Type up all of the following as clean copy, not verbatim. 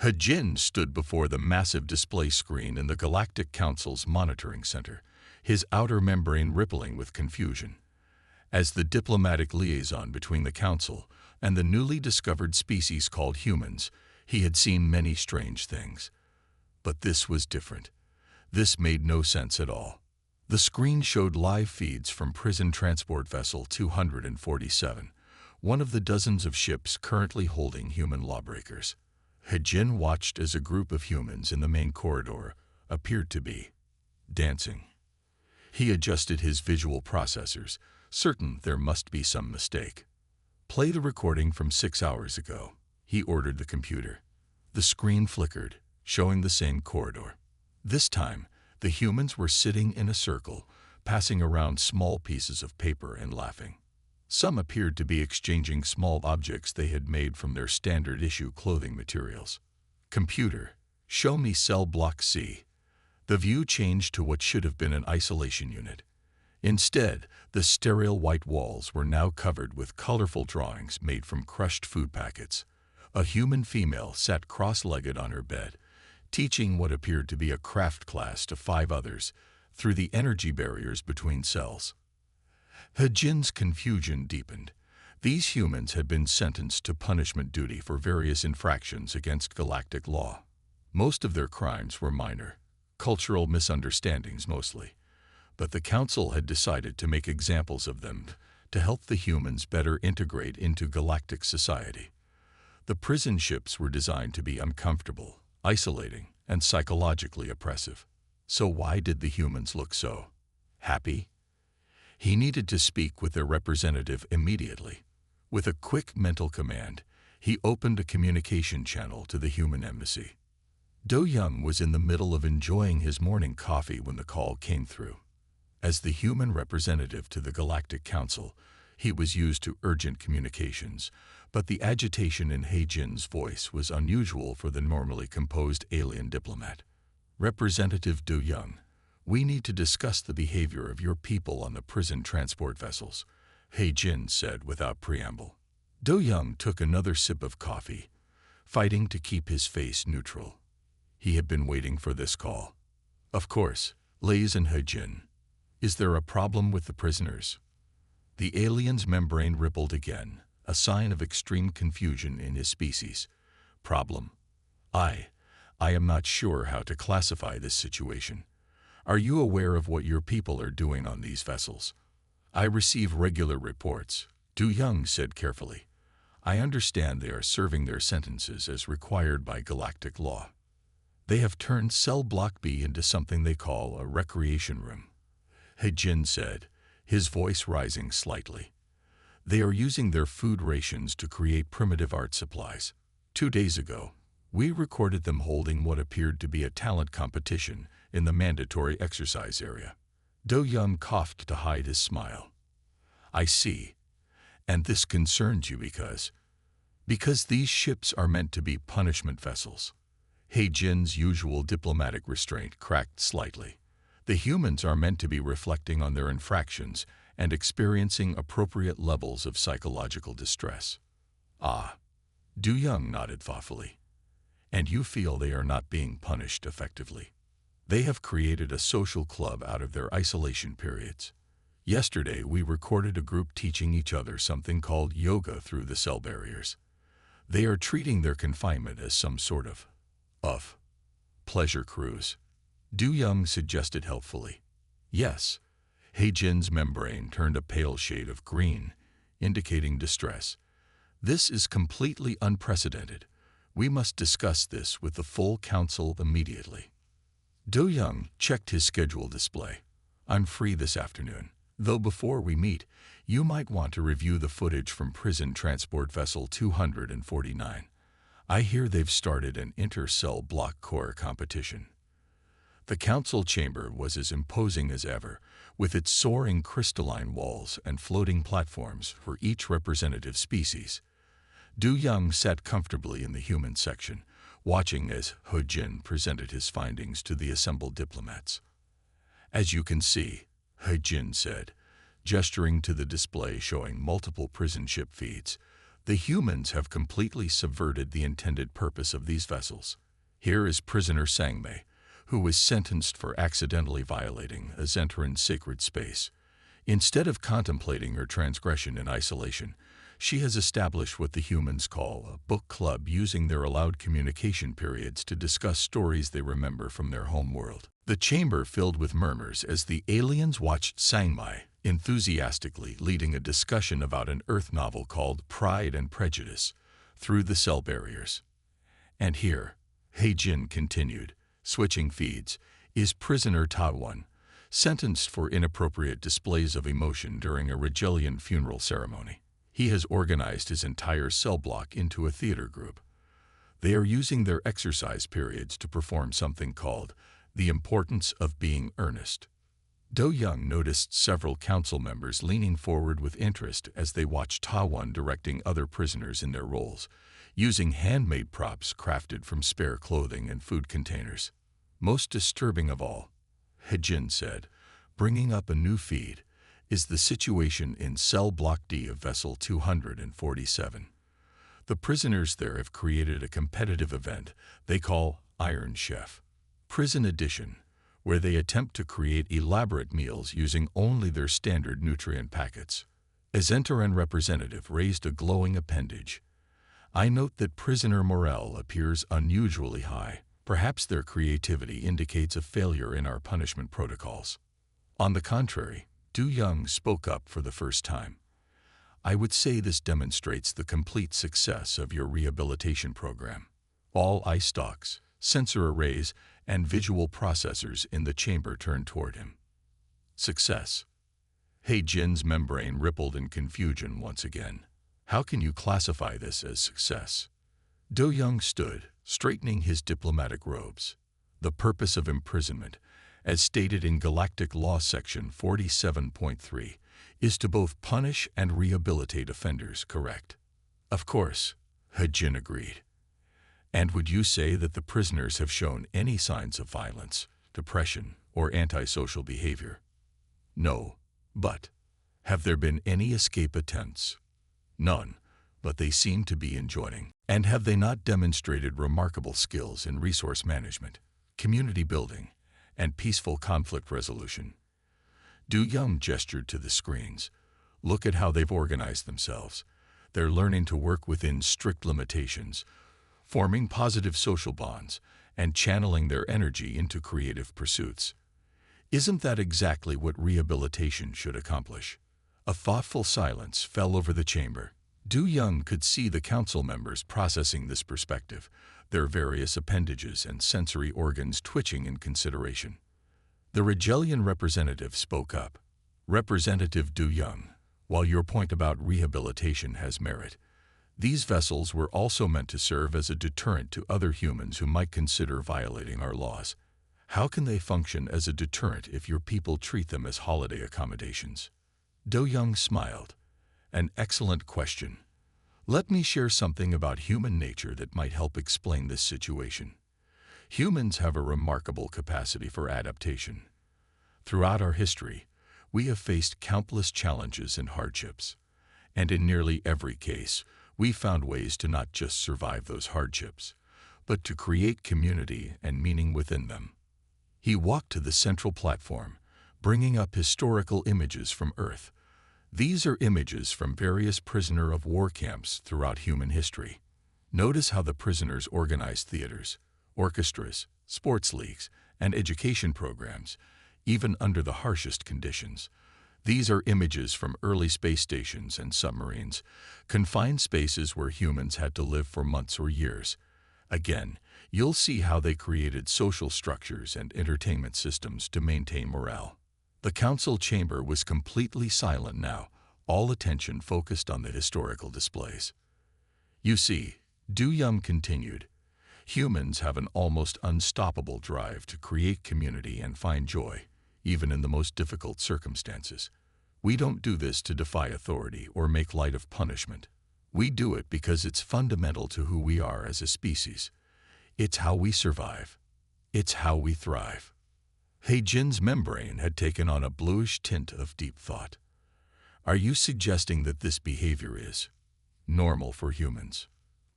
Hajin stood before the massive display screen in the Galactic Council's monitoring center, his outer membrane rippling with confusion. As the diplomatic liaison between the Council and the newly discovered species called humans, he had seen many strange things. But this was different. This made no sense at all. The screen showed live feeds from Prison Transport Vessel 247, one of the dozens of ships currently holding human lawbreakers. Hajin watched as a group of humans in the main corridor appeared to be dancing. He adjusted his visual processors, certain there must be some mistake. "Play the recording from 6 hours ago," he ordered the computer. The screen flickered, showing the same corridor. This time, the humans were sitting in a circle, passing around small pieces of paper and laughing. Some appeared to be exchanging small objects they had made from their standard-issue clothing materials. "Computer, show me cell block C." The view changed to what should have been an isolation unit. Instead, the sterile white walls were now covered with colorful drawings made from crushed food packets. A human female sat cross-legged on her bed, teaching what appeared to be a craft class to 5 others through the energy barriers between cells. Hajin's confusion deepened. These humans had been sentenced to punishment duty for various infractions against galactic law. Most of their crimes were minor, cultural misunderstandings mostly, but the Council had decided to make examples of them to help the humans better integrate into galactic society. The prison ships were designed to be uncomfortable, isolating, and psychologically oppressive. So why did the humans look so happy? He needed to speak with their representative immediately. With a quick mental command, he opened a communication channel to the human embassy. Do Young was in the middle of enjoying his morning coffee when the call came through. As the human representative to the Galactic Council, he was used to urgent communications, but the agitation in Hajin's voice was unusual for the normally composed alien diplomat. "Representative Do Young, we need to discuss the behavior of your people on the prison transport vessels," Hajin said without preamble. Do Young took another sip of coffee, fighting to keep his face neutral. He had been waiting for this call. "Of course, Liaison Hajin. Is there a problem with the prisoners?" The alien's membrane rippled again, a sign of extreme confusion in his species. "Problem? I am not sure how to classify this situation. Are you aware of what your people are doing on these vessels?" "I receive regular reports," Du Young said carefully. "I understand they are serving their sentences as required by galactic law. They have turned cell block B into something they call a recreation room," Hajin said, his voice rising slightly. "They are using their food rations to create primitive art supplies. 2 days ago, we recorded them holding what appeared to be a talent competition in the mandatory exercise area." Do Young coughed to hide his smile. "I see. And this concerns you because these ships are meant to be punishment vessels." Hajin's usual diplomatic restraint cracked slightly. "The humans are meant to be reflecting on their infractions and experiencing appropriate levels of psychological distress." "Ah." Du Young nodded thoughtfully. "And you feel they are not being punished effectively. They have created a social club out of their isolation periods. Yesterday we recorded a group teaching each other something called yoga through the cell barriers. They are treating their confinement as some sort of pleasure cruise," Du Young suggested helpfully. "Yes." Hajin's membrane turned a pale shade of green, indicating distress. "This is completely unprecedented. We must discuss this with the full council immediately." Do Young checked his schedule display. "I'm free this afternoon, though before we meet, you might want to review the footage from Prison Transport Vessel 249. I hear they've started an inter-cell block core competition." The council chamber was as imposing as ever, with its soaring crystalline walls and floating platforms for each representative species. Du Young sat comfortably in the human section, watching as Hajin presented his findings to the assembled diplomats. "As you can see," Hajin said, gesturing to the display showing multiple prison ship feeds, The humans have completely subverted the intended purpose of these vessels. Here is prisoner Sangmei, who was sentenced for accidentally violating a Zentaran's sacred space. Instead of contemplating her transgression in isolation, she has established what the humans call a book club, using their allowed communication periods to discuss stories they remember from their home world. The chamber filled with murmurs as the aliens watched Sangmei enthusiastically leading a discussion about an Earth novel called Pride and Prejudice through the cell barriers. And here, He-Jin continued, switching feeds, is prisoner Ta-One, sentenced for inappropriate displays of emotion during a Regelian funeral ceremony. He has organized his entire cell block into a theater group. They are using their exercise periods to perform something called the importance of being earnest. Do-Young noticed several council members leaning forward with interest as they watched Ta-One directing other prisoners in their roles, using handmade props crafted from spare clothing and food containers. Most disturbing of all, He-Jin said, bringing up a new feed, is the situation in Cell Block D of Vessel 247. The prisoners there have created a competitive event they call Iron Chef Prison Edition, where they attempt to create elaborate meals using only their standard nutrient packets. A Zentaran representative raised a glowing appendage. I note that prisoner morale appears unusually high. Perhaps their creativity indicates a failure in our punishment protocols. On the contrary, Do-Young spoke up for the first time. I would say this demonstrates the complete success of your rehabilitation program. All eye stalks, sensor arrays, and visual processors in the chamber turned toward him. Success. He-Jin's membrane rippled in confusion once again. How can you classify this as success? Do-Young stood, straightening his diplomatic robes. The purpose of imprisonment, as stated in Galactic Law Section 47.3, is to both punish and rehabilitate offenders, correct? Of course, He-Jin agreed. And would you say that the prisoners have shown any signs of violence, depression, or antisocial behavior? No, but have there been any escape attempts? None, but they seem to be enjoying. And have they not demonstrated remarkable skills in resource management, community building, and peaceful conflict resolution? Do-Young gestured to the screens. Look at how they've organized themselves. They're learning to work within strict limitations, forming positive social bonds, and channeling their energy into creative pursuits. Isn't that exactly what rehabilitation should accomplish? A thoughtful silence fell over the chamber. Do-Young could see the council members processing this perspective, their various appendages and sensory organs twitching in consideration. The Regelian representative spoke up. Representative Do-Young, while your point about rehabilitation has merit, these vessels were also meant to serve as a deterrent to other humans who might consider violating our laws. How can they function as a deterrent if your people treat them as holiday accommodations? Do-Young smiled. An excellent question. Let me share something about human nature that might help explain this situation. Humans have a remarkable capacity for adaptation. Throughout our history, we have faced countless challenges and hardships, and in nearly every case, we found ways to not just survive those hardships, but to create community and meaning within them. He walked to the central platform, bringing up historical images from Earth. These are images from various prisoner of war camps throughout human history. Notice how the prisoners organized theaters, orchestras, sports leagues, and education programs, even under the harshest conditions. These are images from early space stations and submarines, confined spaces where humans had to live for months or years. Again, you'll see how they created social structures and entertainment systems to maintain morale. The council chamber was completely silent now, all attention focused on the historical displays. You see, Do-Young continued, humans have an almost unstoppable drive to create community and find joy, even in the most difficult circumstances. We don't do this to defy authority or make light of punishment. We do it because it's fundamental to who we are as a species. It's how we survive. It's how we thrive. He-Jin's membrane had taken on a bluish tint of deep thought. Are you suggesting that this behavior is Normal for humans.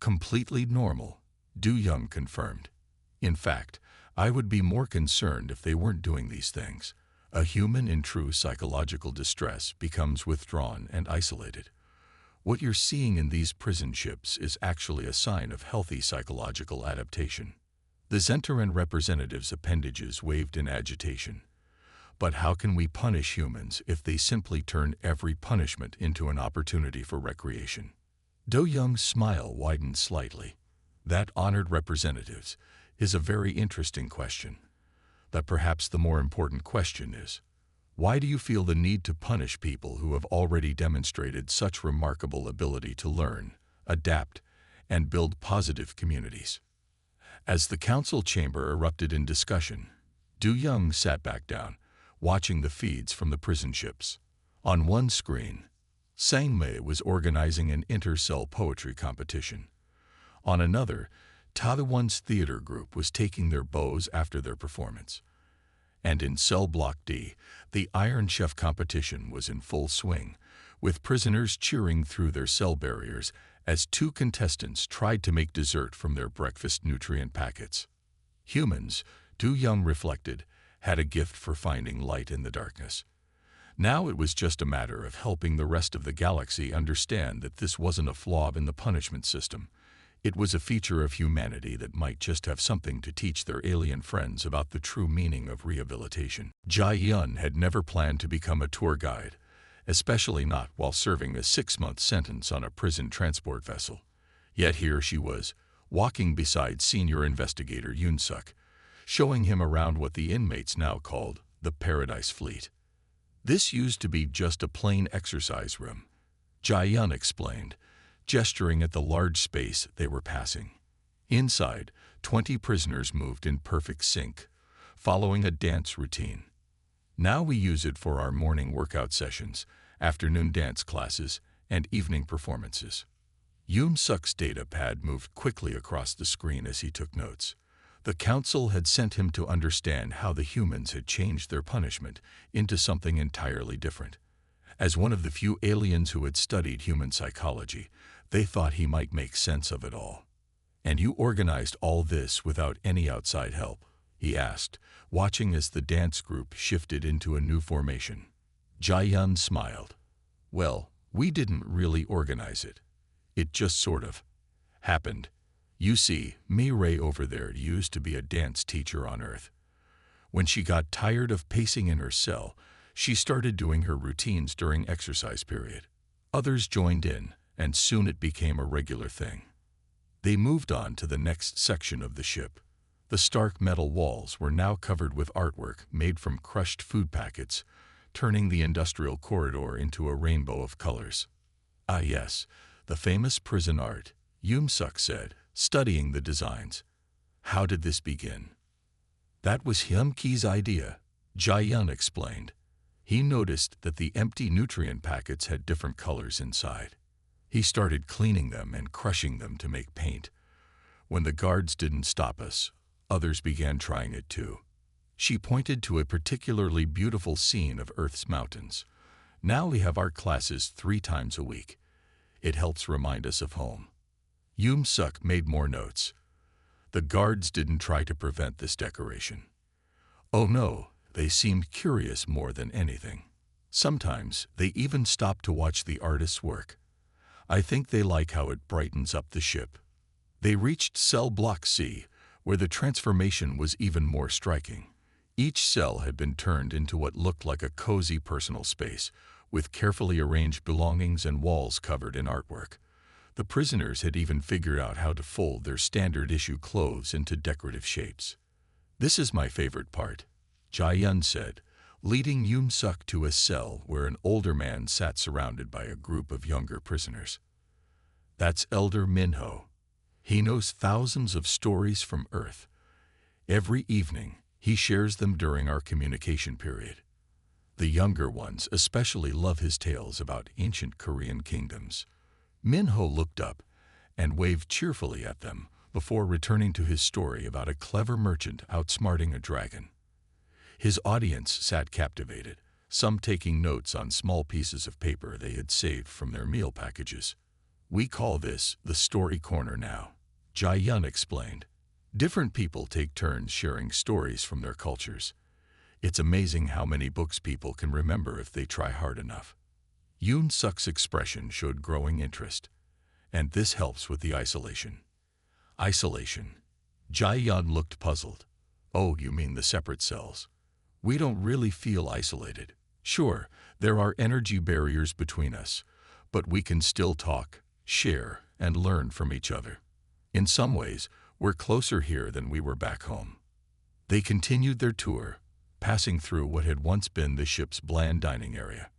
Completely normal, Du Young confirmed. In fact, I would be more concerned if they weren't doing these things. A human in true psychological distress becomes withdrawn and isolated. What you're seeing in these prison ships is actually a sign of healthy psychological adaptation. The Zentaran representative's appendages waved in agitation. But how can we punish humans if they simply turn every punishment into an opportunity for recreation? Do Young's smile widened slightly. That, honored representatives, is a very interesting question. But perhaps the more important question is, why do you feel the need to punish people who have already demonstrated such remarkable ability to learn, adapt, and build positive communities? As the council chamber erupted in discussion, Du Young sat back down, watching the feeds from the prison ships. On one screen, Sang Mei was organizing an inter-cell poetry competition. On another, Taiwan's theater group was taking their bows after their performance. And in Cell Block D, the Iron Chef competition was in full swing, with prisoners cheering through their cell barriers as two contestants tried to make dessert from their breakfast nutrient packets. Humans, Du Young reflected, had a gift for finding light in the darkness. Now it was just a matter of helping the rest of the galaxy understand that this wasn't a flaw in the punishment system. It was a feature of humanity that might just have something to teach their alien friends about the true meaning of rehabilitation. Jia Yun had never planned to become a tour guide, especially not while serving a 6-month sentence on a prison transport vessel. Yet here she was, walking beside senior investigator Yoon Suk, showing him around what the inmates now called the Paradise Fleet. This used to be just a plain exercise room, Jia Yun explained, gesturing at the large space they were passing. Inside, 20 prisoners moved in perfect sync, following a dance routine. Now we use it for our morning workout sessions, afternoon dance classes, and evening performances. Yoon Suk's data pad moved quickly across the screen as he took notes. The council had sent him to understand how the humans had changed their punishment into something entirely different. As one of the few aliens who had studied human psychology, they thought he might make sense of it all. "And you organized all this without any outside help?" he asked, watching as the dance group shifted into a new formation. Jia Yun smiled. "Well, we didn't really organize it. It just sort of happened. You see, Mi Ray over there used to be a dance teacher on Earth. When she got tired of pacing in her cell, she started doing her routines during exercise period. Others joined in, and soon it became a regular thing. They moved on to the next section of the ship. The stark metal walls were now covered with artwork made from crushed food packets, turning the industrial corridor into a rainbow of colors. "Ah yes, the famous prison art," Yoon Suk said, studying the designs. "How did this begin?" "That was Hyun Ki's idea," Jia Yun explained. He noticed that the empty nutrient packets had different colors inside. He started cleaning them and crushing them to make paint. When the guards didn't stop us, others began trying it too. She pointed to a particularly beautiful scene of Earth's mountains. "Now we have art classes 3 times a week. It helps remind us of home." Yoon Suk made more notes. The guards didn't try to prevent this decoration. Oh no, they seemed curious more than anything. Sometimes they even stopped to watch the artist's work. I think they like how it brightens up the ship. They reached Cell Block C, where the transformation was even more striking. Each cell had been turned into what looked like a cozy personal space, with carefully arranged belongings and walls covered in artwork. The prisoners had even figured out how to fold their standard-issue clothes into decorative shapes. "This is my favorite part," Jia Yun said, leading Yoon Suk to a cell where an older man sat surrounded by a group of younger prisoners. "That's Elder Minho. He knows thousands of stories from Earth. Every evening, he shares them during our communication period. The younger ones especially love his tales about ancient Korean kingdoms." Minho looked up and waved cheerfully at them before returning to his story about a clever merchant outsmarting a dragon. His audience sat captivated, some taking notes on small pieces of paper they had saved from their meal packages. We call this the story corner now, Jai Yun explained. Different people take turns sharing stories from their cultures. It's amazing how many books people can remember if they try hard enough. Yoon Suk's expression showed growing interest. And this helps with the isolation. Isolation. Jai Yun looked puzzled. Oh, you mean the separate cells? We don't really feel isolated. Sure, there are energy barriers between us, but we can still talk, share, and learn from each other. In some ways, we're closer here than we were back home. They continued their tour, passing through what had once been the ship's bland dining area.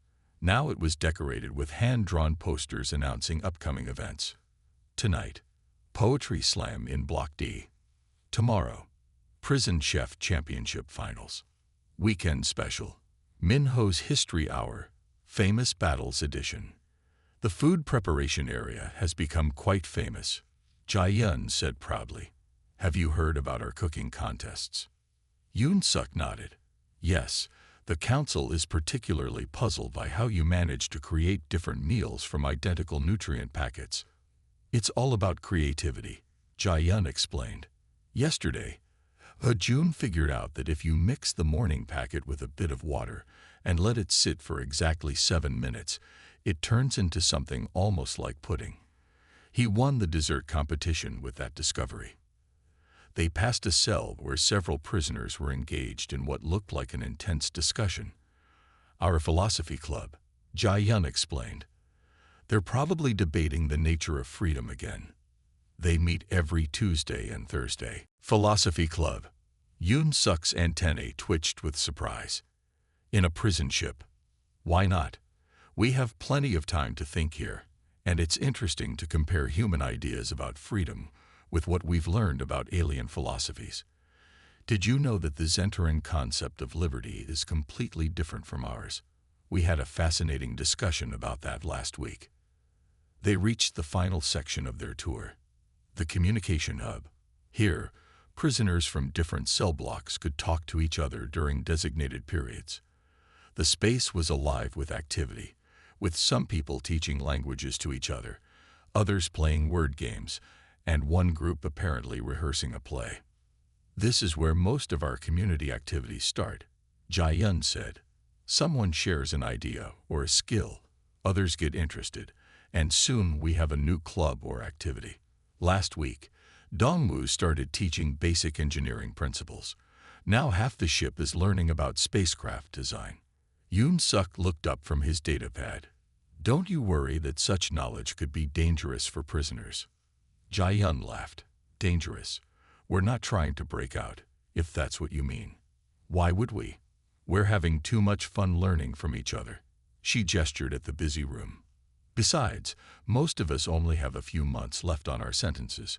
Now it was decorated with hand-drawn posters announcing upcoming events. Tonight, Poetry Slam in Block D. Tomorrow, Prison Chef Championship Finals. Weekend Special, Minho's History Hour, Famous Battles Edition. The food preparation area has become quite famous, Jai Yun said proudly. Have you heard about our cooking contests? Yoon Suk nodded. Yes, the council is particularly puzzled by how you manage to create different meals from identical nutrient packets. It's all about creativity, Jai Yun explained. Yesterday, June figured out that if you mix the morning packet with a bit of water and let it sit for exactly 7 minutes, it turns into something almost like pudding. He won the dessert competition with that discovery. They passed a cell where several prisoners were engaged in what looked like an intense discussion. Our philosophy club, Jai Yun explained. They're probably debating the nature of freedom again. They meet every Tuesday and Thursday. Philosophy club. Yoon Suk's antennae twitched with surprise. In a prison ship. Why not? We have plenty of time to think here, and it's interesting to compare human ideas about freedom with what we've learned about alien philosophies. Did you know that the Zentaran concept of liberty is completely different from ours? We had a fascinating discussion about that last week. They reached the final section of their tour, the communication hub. Here, prisoners from different cell blocks could talk to each other during designated periods. The space was alive with activity, with some people teaching languages to each other, others playing word games, and one group apparently rehearsing a play. This is where most of our community activities start, Jai Yun said. Someone shares an idea or a skill, others get interested, and soon we have a new club or activity. Last week, Dongwoo started teaching basic engineering principles. Now half the ship is learning about spacecraft design. Yoon Suk looked up from his datapad. Don't you worry that such knowledge could be dangerous for prisoners? Jai Yun laughed. Dangerous. We're not trying to break out, if that's what you mean. Why would we? We're having too much fun learning from each other. She gestured at the busy room. Besides, most of us only have a few months left on our sentences.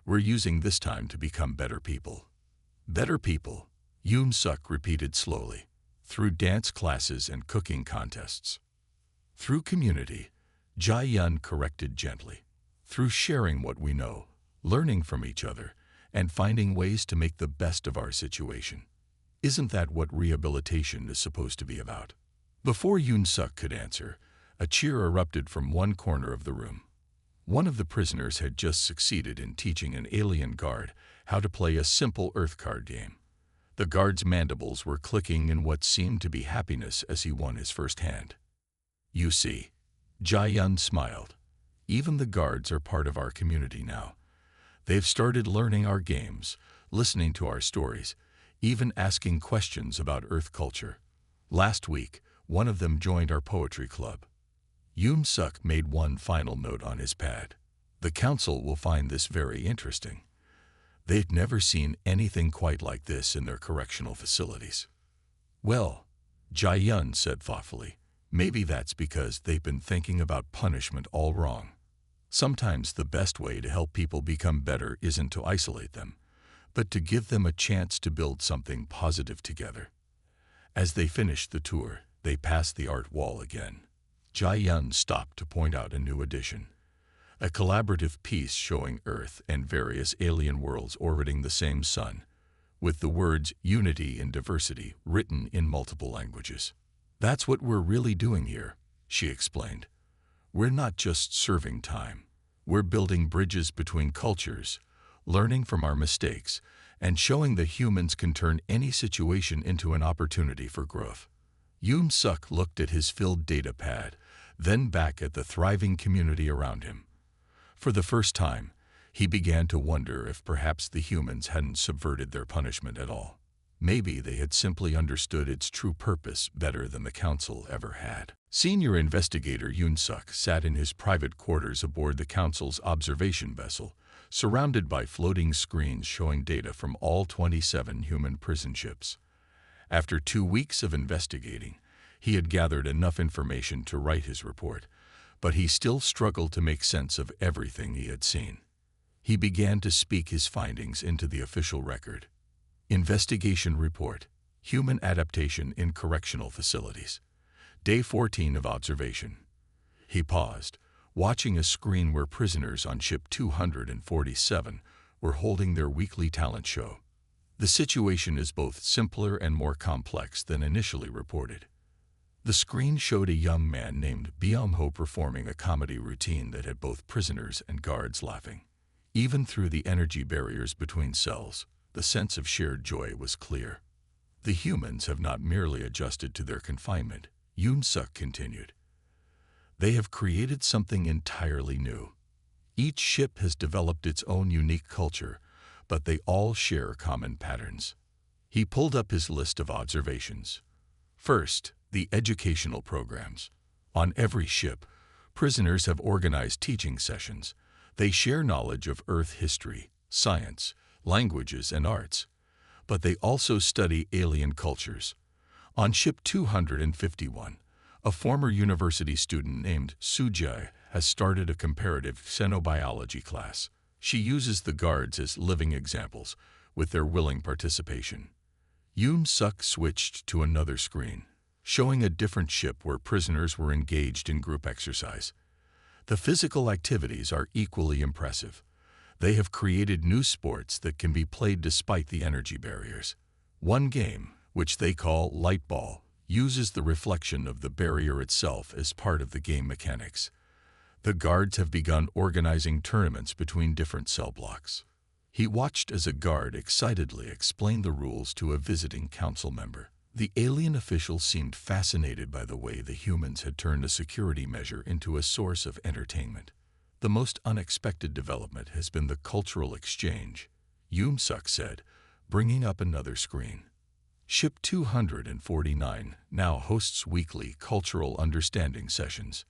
We're using this time to become better people. Better people, Yoon Suk repeated slowly, through dance classes and cooking contests. Through community, Jai Yun corrected gently. Through sharing what we know, learning from each other, and finding ways to make the best of our situation. Isn't that what rehabilitation is supposed to be about? Before Yoon Suk could answer, a cheer erupted from one corner of the room. One of the prisoners had just succeeded in teaching an alien guard how to play a simple Earth card game. The guard's mandibles were clicking in what seemed to be happiness as he won his first hand. You see, Jai Yun smiled. Even the guards are part of our community now. They've started learning our games, listening to our stories, even asking questions about Earth culture. Last week, one of them joined our poetry club. Yoon Suk made one final note on his pad. The council will find this very interesting. They'd never seen anything quite like this in their correctional facilities. Well, Jai Yun said thoughtfully, maybe that's because they've been thinking about punishment all wrong. Sometimes the best way to help people become better isn't to isolate them, but to give them a chance to build something positive together. As they finished the tour, they passed the art wall again. Jai Yun stopped to point out a new addition. A collaborative piece showing Earth and various alien worlds orbiting the same sun, with the words unity in diversity written in multiple languages. That's what we're really doing here, she explained. We're not just serving time. We're building bridges between cultures, learning from our mistakes, and showing that humans can turn any situation into an opportunity for growth. Yoon Suk looked at his filled data pad, then back at the thriving community around him. For the first time, he began to wonder if perhaps the humans hadn't subverted their punishment at all. Maybe they had simply understood its true purpose better than the council ever had. Senior investigator Yoon Suk sat in his private quarters aboard the council's observation vessel, surrounded by floating screens showing data from all 27 human prison ships. After 2 weeks of investigating, he had gathered enough information to write his report, but he still struggled to make sense of everything he had seen. He began to speak his findings into the official record. Investigation Report: Human Adaptation in Correctional Facilities. Day 14 of observation. He paused, watching a screen where prisoners on ship 247 were holding their weekly talent show. The situation is both simpler and more complex than initially reported. The screen showed a young man named Byung-ho performing a comedy routine that had both prisoners and guards laughing. Even through the energy barriers between cells, the sense of shared joy was clear. The humans have not merely adjusted to their confinement, Yoon Suk continued. They have created something entirely new. Each ship has developed its own unique culture, but they all share common patterns. He pulled up his list of observations. First, the educational programs. On every ship, prisoners have organized teaching sessions. They share knowledge of Earth history, science, languages, and arts. But they also study alien cultures. On ship 251, a former university student named Soo-jae has started a comparative xenobiology class. She uses the guards as living examples, with their willing participation. Yoon Suk switched to another screen, showing a different ship where prisoners were engaged in group exercise. The physical activities are equally impressive. They have created new sports that can be played despite the energy barriers. One game, which they call Light Ball, uses the reflection of the barrier itself as part of the game mechanics. The guards have begun organizing tournaments between different cell blocks. He watched as a guard excitedly explained the rules to a visiting council member. The alien official seemed fascinated by the way the humans had turned a security measure into a source of entertainment. The most unexpected development has been the cultural exchange, Yoon Suk said, bringing up another screen. Ship 249 now hosts weekly cultural understanding sessions.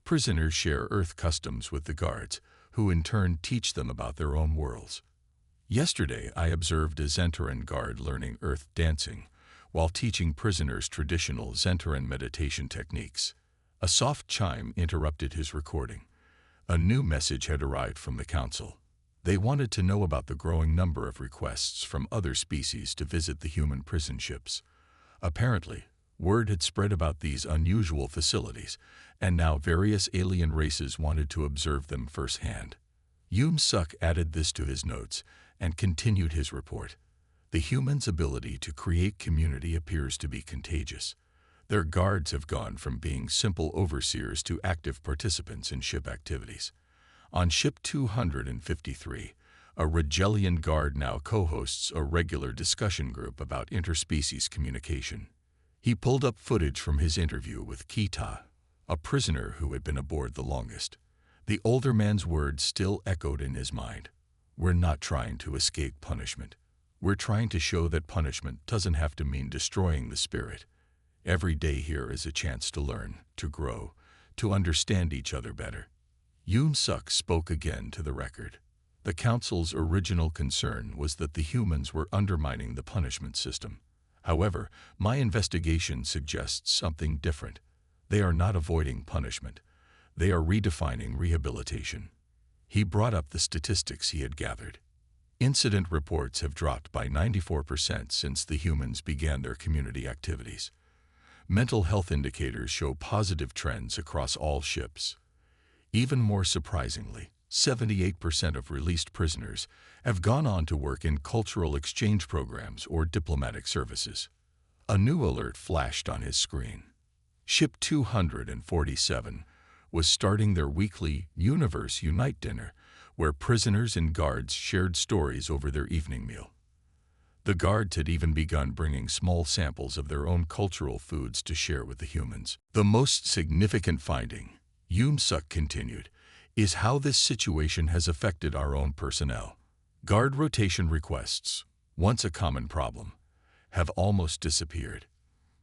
Prisoners share Earth customs with the guards, who in turn teach them about their own worlds. Yesterday, I observed a Zentaran guard learning Earth dancing, while teaching prisoners traditional Zentaran meditation techniques. A soft chime interrupted his recording. A new message had arrived from the council. They wanted to know about the growing number of requests from other species to visit the human prison ships. Apparently, word had spread about these unusual facilities, and now various alien races wanted to observe them firsthand. Yoon Suk added this to his notes and continued his report. The humans' ability to create community appears to be contagious. Their guards have gone from being simple overseers to active participants in ship activities. On ship 253, a Regelian guard now co-hosts a regular discussion group about interspecies communication. He pulled up footage from his interview with Kita, a prisoner who had been aboard the longest. The older man's words still echoed in his mind. We're not trying to escape punishment. We're trying to show that punishment doesn't have to mean destroying the spirit. Every day here is a chance to learn, to grow, to understand each other better. Yoon Suk spoke again to the record. The council's original concern was that the humans were undermining the punishment system. However, my investigation suggests something different. They are not avoiding punishment. They are redefining rehabilitation. He brought up the statistics he had gathered. Incident reports have dropped by 94% since the humans began their community activities. Mental health indicators show positive trends across all ships. Even more surprisingly, 78% of released prisoners have gone on to work in cultural exchange programs or diplomatic services. A new alert flashed on his screen. Ship 247 was starting their weekly Universe Unite dinner, where prisoners and guards shared stories over their evening meal. The guards had even begun bringing small samples of their own cultural foods to share with the humans. The most significant finding, Suk continued, is how this situation has affected our own personnel. Guard rotation requests, once a common problem, have almost disappeared.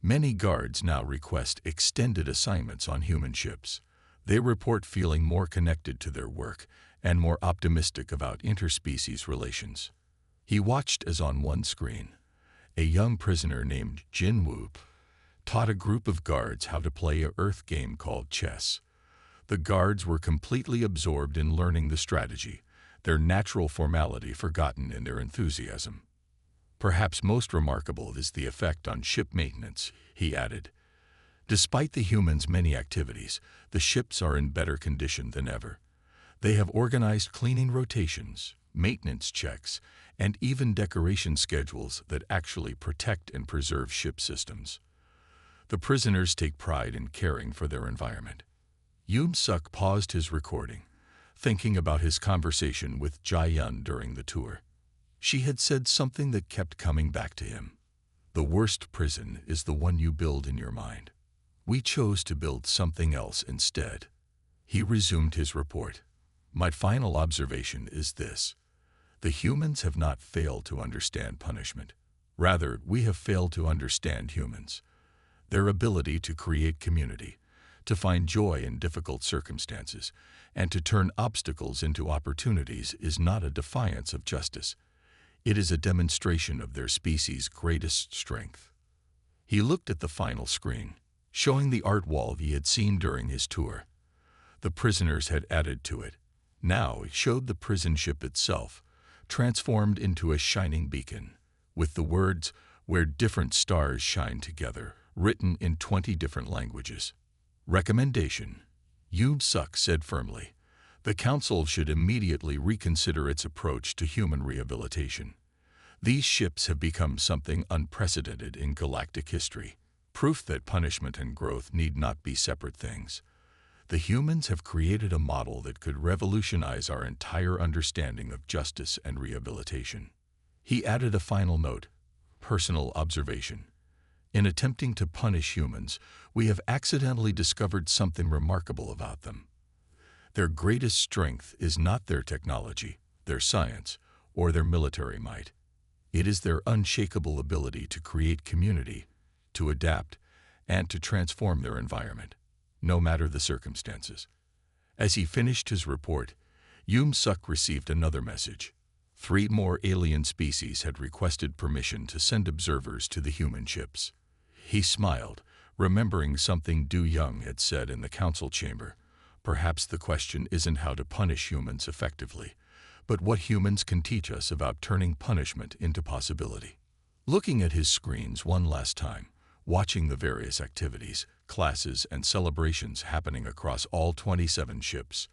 Many guards now request extended assignments on human ships. They report feeling more connected to their work and more optimistic about interspecies relations. He watched as on one screen, a young prisoner named Jin Whoop taught a group of guards how to play an Earth game called chess. The guards were completely absorbed in learning the strategy, their natural formality forgotten in their enthusiasm. Perhaps most remarkable is the effect on ship maintenance, he added. Despite the humans' many activities, the ships are in better condition than ever. They have organized cleaning rotations, maintenance checks, and even decoration schedules that actually protect and preserve ship systems. The prisoners take pride in caring for their environment. Suk paused his recording, thinking about his conversation with Jae-yun during the tour. She had said something that kept coming back to him. The worst prison is the one you build in your mind. We chose to build something else instead. He resumed his report. My final observation is this. The humans have not failed to understand punishment. Rather, we have failed to understand humans. Their ability to create community, to find joy in difficult circumstances, and to turn obstacles into opportunities is not a defiance of justice. It is a demonstration of their species' greatest strength. He looked at the final screen, showing the art wall he had seen during his tour. The prisoners had added to it. Now it showed the prison ship itself, transformed into a shining beacon, with the words, "Where different stars shine together," written in 20 different languages. Recommendation. Suk said firmly, the Council should immediately reconsider its approach to human rehabilitation. These ships have become something unprecedented in galactic history, proof that punishment and growth need not be separate things. The humans have created a model that could revolutionize our entire understanding of justice and rehabilitation. He added a final note, personal observation. In attempting to punish humans, we have accidentally discovered something remarkable about them. Their greatest strength is not their technology, their science, or their military might. It is their unshakable ability to create community, to adapt, and to transform their environment, no matter the circumstances. As he finished his report, Suk received another message. 3 more alien species had requested permission to send observers to the human ships. He smiled, remembering something Du Young had said in the council chamber. Perhaps the question isn't how to punish humans effectively, but what humans can teach us about turning punishment into possibility. Looking at his screens one last time, watching the various activities, classes, and celebrations happening across all 27 ships,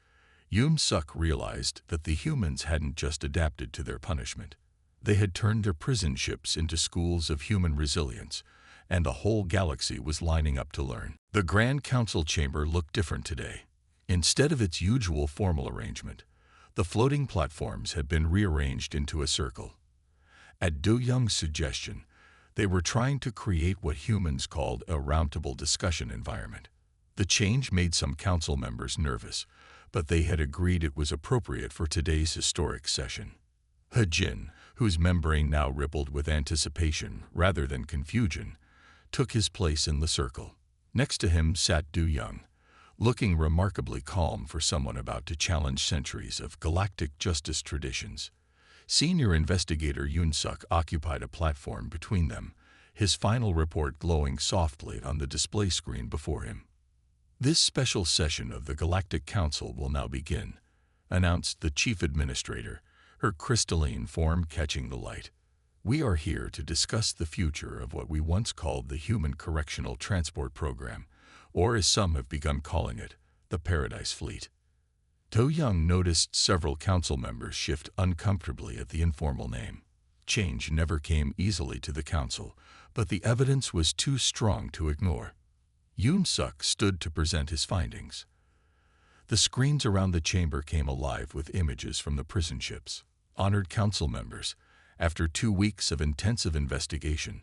Suk realized that the humans hadn't just adapted to their punishment. They had turned their prison ships into schools of human resilience, and the whole galaxy was lining up to learn. The Grand Council chamber looked different today. Instead of its usual formal arrangement, the floating platforms had been rearranged into a circle. At Du Young's suggestion, they were trying to create what humans called a roundtable discussion environment. The change made some council members nervous, but they had agreed it was appropriate for today's historic session. Jin, whose membrane now rippled with anticipation rather than confusion, took his place in the circle. Next to him sat Du Young, looking remarkably calm for someone about to challenge centuries of galactic justice traditions. Senior investigator Suk occupied a platform between them, his final report glowing softly on the display screen before him. This special session of the Galactic Council will now begin, announced the Chief Administrator, her crystalline form catching the light. We are here to discuss the future of what we once called the Human Correctional Transport Program, or as some have begun calling it, the Paradise Fleet. Du Young noticed several council members shift uncomfortably at the informal name. Change never came easily to the council, but the evidence was too strong to ignore. Suk stood to present his findings. The screens around the chamber came alive with images from the prison ships. Honored council members, after 2 weeks of intensive investigation,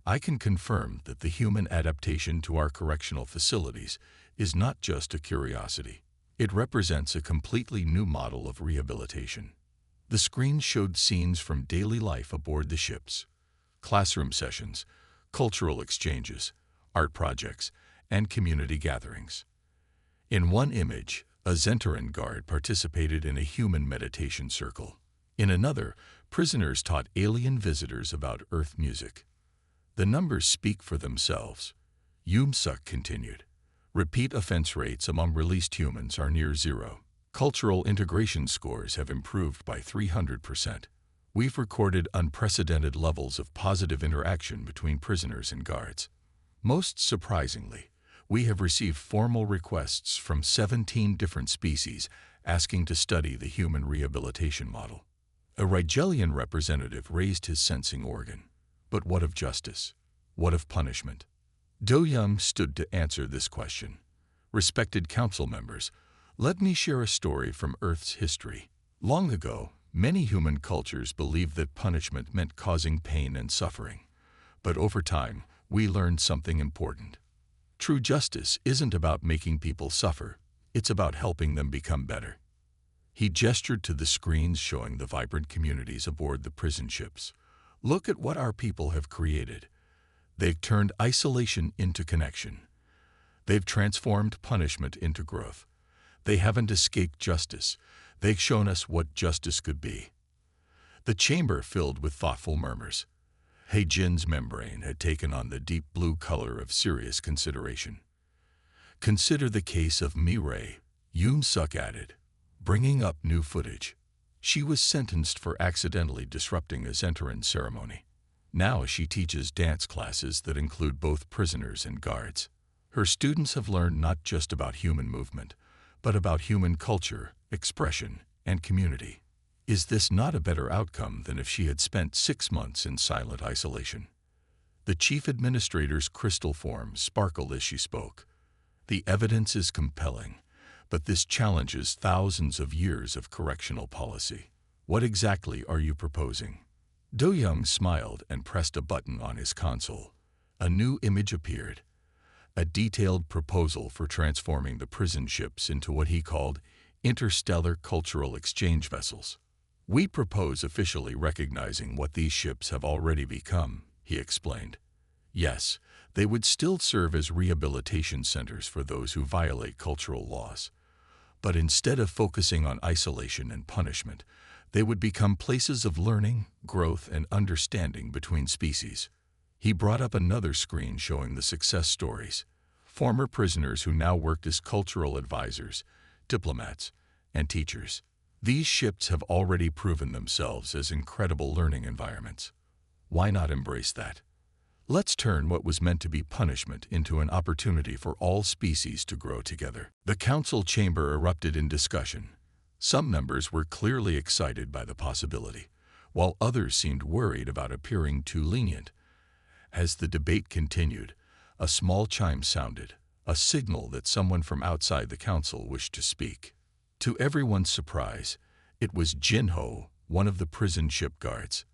I can confirm that the human adaptation to our correctional facilities is not just a curiosity. It represents a completely new model of rehabilitation. The screens showed scenes from daily life aboard the ships, classroom sessions, cultural exchanges, art projects, and community gatherings. In one image, a Zentaran guard participated in a human meditation circle. In another, prisoners taught alien visitors about Earth music. The numbers speak for themselves. Yumsuk continued. Repeat offense rates among released humans are near zero. Cultural integration scores have improved by 300%. We've recorded unprecedented levels of positive interaction between prisoners and guards. Most surprisingly, we have received formal requests from 17 different species asking to study the human rehabilitation model. A Rigelian representative raised his sensing organ. But what of justice? What of punishment? Do-Yum stood to answer this question. Respected council members, let me share a story from Earth's history. Long ago, many human cultures believed that punishment meant causing pain and suffering. But over time, we learned something important. True justice isn't about making people suffer, it's about helping them become better. He gestured to the screens showing the vibrant communities aboard the prison ships. Look at what our people have created. They've turned isolation into connection. They've transformed punishment into growth. They haven't escaped justice. They've shown us what justice could be. The chamber filled with thoughtful murmurs. Heijin's membrane had taken on the deep blue color of serious consideration. Consider the case of Mireille, Yoon-suk added, bringing up new footage. She was sentenced for accidentally disrupting a Zentaran ceremony. Now she teaches dance classes that include both prisoners and guards. Her students have learned not just about human movement, but about human culture, expression, and community. Is this not a better outcome than if she had spent 6 months in silent isolation? The chief administrator's crystal form sparkled as she spoke. The evidence is compelling, but this challenges thousands of years of correctional policy. What exactly are you proposing? Do-Young smiled and pressed a button on his console. A new image appeared. A detailed proposal for transforming the prison ships into what he called interstellar cultural exchange vessels. We propose officially recognizing what these ships have already become, he explained. Yes, they would still serve as rehabilitation centers for those who violate cultural laws. But instead of focusing on isolation and punishment, they would become places of learning, growth, and understanding between species. He brought up another screen showing the success stories. Former prisoners who now worked as cultural advisors, diplomats, and teachers. These ships have already proven themselves as incredible learning environments. Why not embrace that? Let's turn what was meant to be punishment into an opportunity for all species to grow together. The council chamber erupted in discussion. Some members were clearly excited by the possibility, while others seemed worried about appearing too lenient. As the debate continued, a small chime sounded, a signal that someone from outside the council wished to speak. To everyone's surprise, it was Jinho, one of the prison ship guards.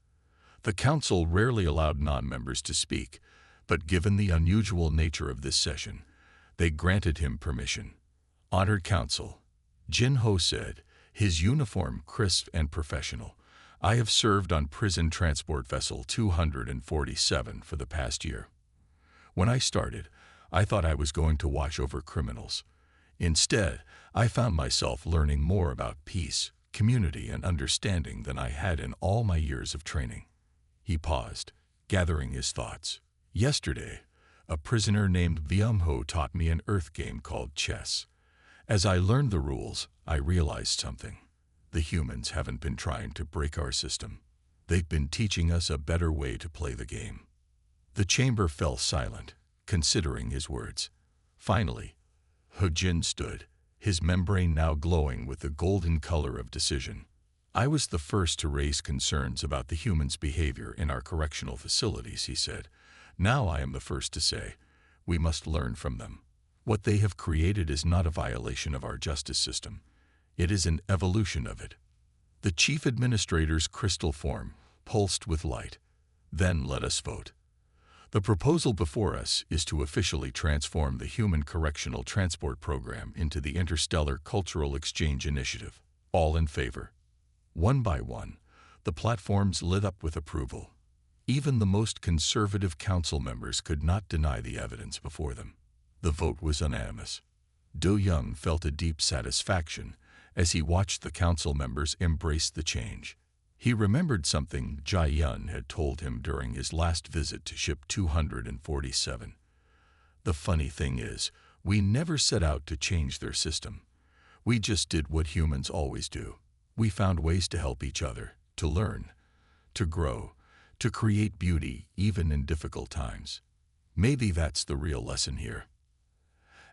The council rarely allowed non-members to speak, but given the unusual nature of this session, they granted him permission. Honored council, Jinho said, his uniform crisp and professional. I have served on prison transport vessel 247 for the past year. When I started, I thought I was going to watch over criminals. Instead, I found myself learning more about peace, community, and understanding than I had in all my years of training. He paused, gathering his thoughts. Yesterday, a prisoner named Vyumho taught me an Earth game called chess. As I learned the rules, I realized something. The humans haven't been trying to break our system. They've been teaching us a better way to play the game. The chamber fell silent, considering his words. Finally, Heijin stood, his membrane now glowing with the golden color of decision. I was the first to raise concerns about the humans' behavior in our correctional facilities, he said. Now I am the first to say, we must learn from them. What they have created is not a violation of our justice system. It is an evolution of it. The chief administrator's crystal form pulsed with light. Then let us vote. The proposal before us is to officially transform the Human Correctional Transport Program into the Interstellar Cultural Exchange Initiative. All in favor? One by one, the platforms lit up with approval. Even the most conservative council members could not deny the evidence before them. The vote was unanimous. Do Young felt a deep satisfaction as he watched the council members embrace the change. He remembered something Jai Yun had told him during his last visit to Ship 247. The funny thing is, we never set out to change their system. We just did what humans always do. We found ways to help each other, to learn, to grow, to create beauty even in difficult times. Maybe that's the real lesson here.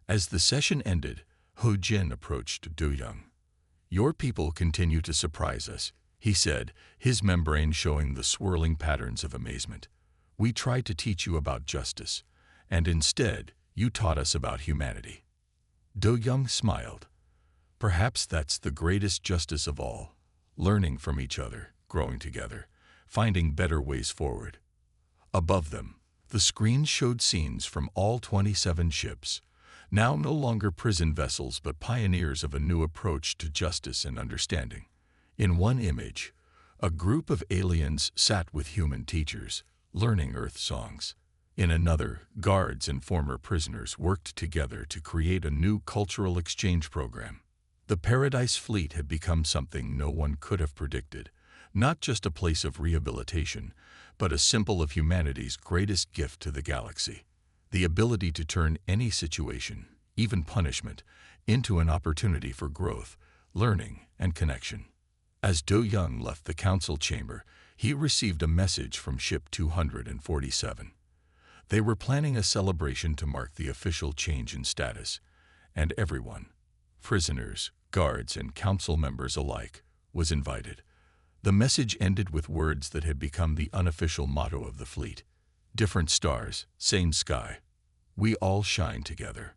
As the session ended, Ho Jin approached Do Young. "Your people continue to surprise us," he said, his membrane showing the swirling patterns of amazement. "We tried to teach you about justice, and instead, you taught us about humanity." Do Young smiled. Perhaps that's the greatest justice of all, learning from each other, growing together, finding better ways forward. Above them, the screen showed scenes from all 27 ships, now no longer prison vessels but pioneers of a new approach to justice and understanding. In one image, a group of aliens sat with human teachers, learning Earth songs. In another, guards and former prisoners worked together to create a new cultural exchange program. The Paradise Fleet had become something no one could have predicted, not just a place of rehabilitation, but a symbol of humanity's greatest gift to the galaxy: the ability to turn any situation, even punishment, into an opportunity for growth, learning, and connection. As Do Young left the council chamber, he received a message from Ship 247. They were planning a celebration to mark the official change in status, and everyone, prisoners, guards, and council members alike, was invited. The message ended with words that had become the unofficial motto of the fleet: "Different stars, same sky. We all shine together."